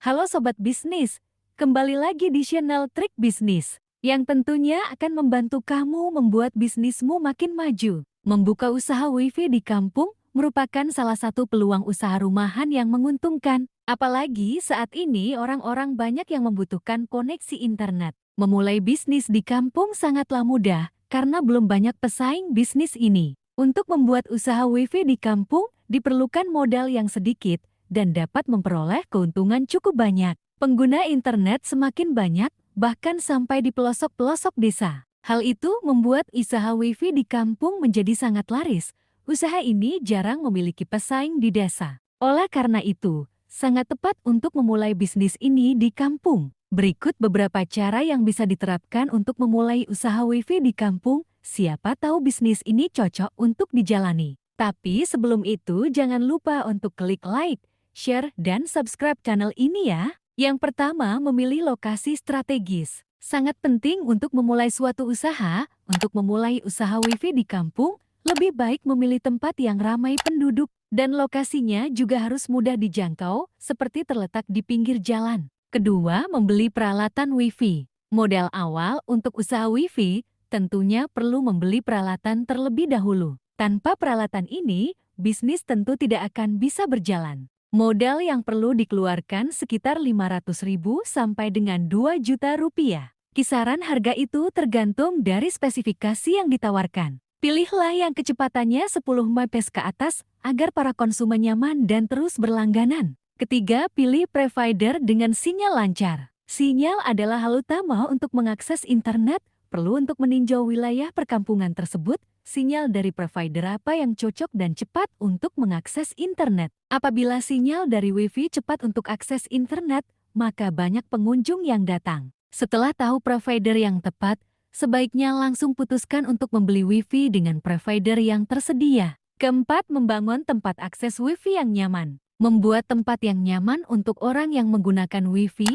Halo Sobat Bisnis, kembali lagi di channel Trik Bisnis, yang tentunya akan membantu kamu membuat bisnismu makin maju. Membuka usaha WiFi di kampung merupakan salah satu peluang usaha rumahan yang menguntungkan. Apalagi saat ini orang-orang banyak yang membutuhkan koneksi internet. Memulai bisnis di kampung sangatlah mudah, karena belum banyak pesaing bisnis ini. Untuk membuat usaha WiFi di kampung, diperlukan modal yang sedikit, dan dapat memperoleh keuntungan cukup banyak. Pengguna internet semakin banyak, bahkan sampai di pelosok-pelosok desa. Hal itu membuat usaha WiFi di kampung menjadi sangat laris. Usaha ini jarang memiliki pesaing di desa. Oleh karena itu, sangat tepat untuk memulai bisnis ini di kampung. Berikut beberapa cara yang bisa diterapkan untuk memulai usaha WiFi di kampung. Siapa tahu bisnis ini cocok untuk dijalani. Tapi sebelum itu, jangan lupa untuk klik like, share, dan subscribe channel ini ya. Yang pertama, memilih lokasi strategis. Sangat penting untuk memulai suatu usaha. Untuk memulai usaha WiFi di kampung, lebih baik memilih tempat yang ramai penduduk, dan lokasinya juga harus mudah dijangkau, seperti terletak di pinggir jalan. Kedua, membeli peralatan WiFi. Modal awal untuk usaha WiFi tentunya perlu membeli peralatan terlebih dahulu. Tanpa peralatan ini, bisnis tentu tidak akan bisa berjalan. Modal yang perlu dikeluarkan sekitar 500.000 sampai dengan 2 juta rupiah. Kisaran harga itu tergantung dari spesifikasi yang ditawarkan. Pilihlah yang kecepatannya 10 Mbps ke atas agar para konsumen nyaman dan terus berlangganan. Ketiga, pilih provider dengan sinyal lancar. Sinyal adalah hal utama untuk mengakses internet. Perlu untuk meninjau wilayah perkampungan tersebut, sinyal dari provider apa yang cocok dan cepat untuk mengakses internet. Apabila sinyal dari WiFi cepat untuk akses internet, maka banyak pengunjung yang datang. Setelah tahu provider yang tepat, sebaiknya langsung putuskan untuk membeli WiFi dengan provider yang tersedia. Keempat, membangun tempat akses WiFi yang nyaman. Membuat tempat yang nyaman untuk orang yang menggunakan WiFi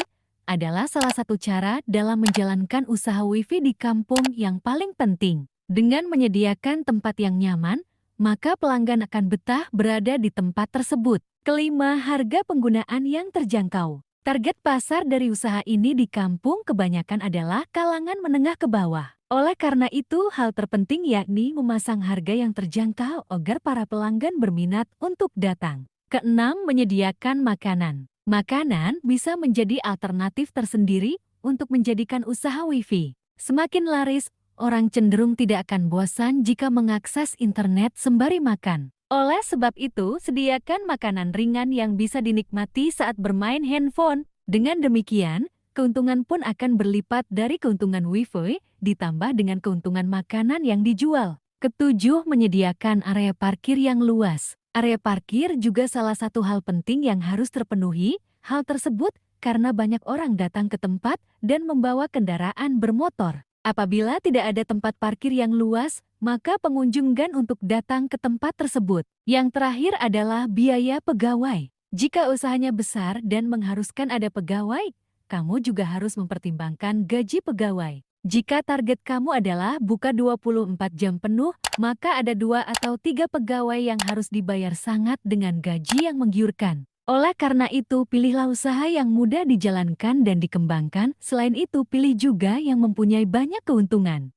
adalah salah satu cara dalam menjalankan usaha WiFi di kampung yang paling penting. Dengan menyediakan tempat yang nyaman, maka pelanggan akan betah berada di tempat tersebut. Kelima, harga penggunaan yang terjangkau. Target pasar dari usaha ini di kampung kebanyakan adalah kalangan menengah ke bawah. Oleh karena itu, hal terpenting yakni memasang harga yang terjangkau agar para pelanggan berminat untuk datang. Keenam, menyediakan makanan. Makanan bisa menjadi alternatif tersendiri untuk menjadikan usaha WiFi semakin laris. Orang cenderung tidak akan bosan jika mengakses internet sembari makan. Oleh sebab itu, sediakan makanan ringan yang bisa dinikmati saat bermain handphone. Dengan demikian, keuntungan pun akan berlipat dari keuntungan WiFi ditambah dengan keuntungan makanan yang dijual. Ketujuh, menyediakan area parkir yang luas. Area parkir juga salah satu hal penting yang harus terpenuhi. Hal tersebut karena banyak orang datang ke tempat dan membawa kendaraan bermotor. Apabila tidak ada tempat parkir yang luas, maka pengunjung enggan untuk datang ke tempat tersebut. Yang terakhir adalah biaya pegawai. Jika usahanya besar dan mengharuskan ada pegawai, kamu juga harus mempertimbangkan gaji pegawai. Jika target kamu adalah buka 24 jam penuh, maka ada 2 atau 3 pegawai yang harus dibayar sangat dengan gaji yang menggiurkan. Oleh karena itu, pilihlah usaha yang mudah dijalankan dan dikembangkan. Selain itu, pilih juga yang mempunyai banyak keuntungan.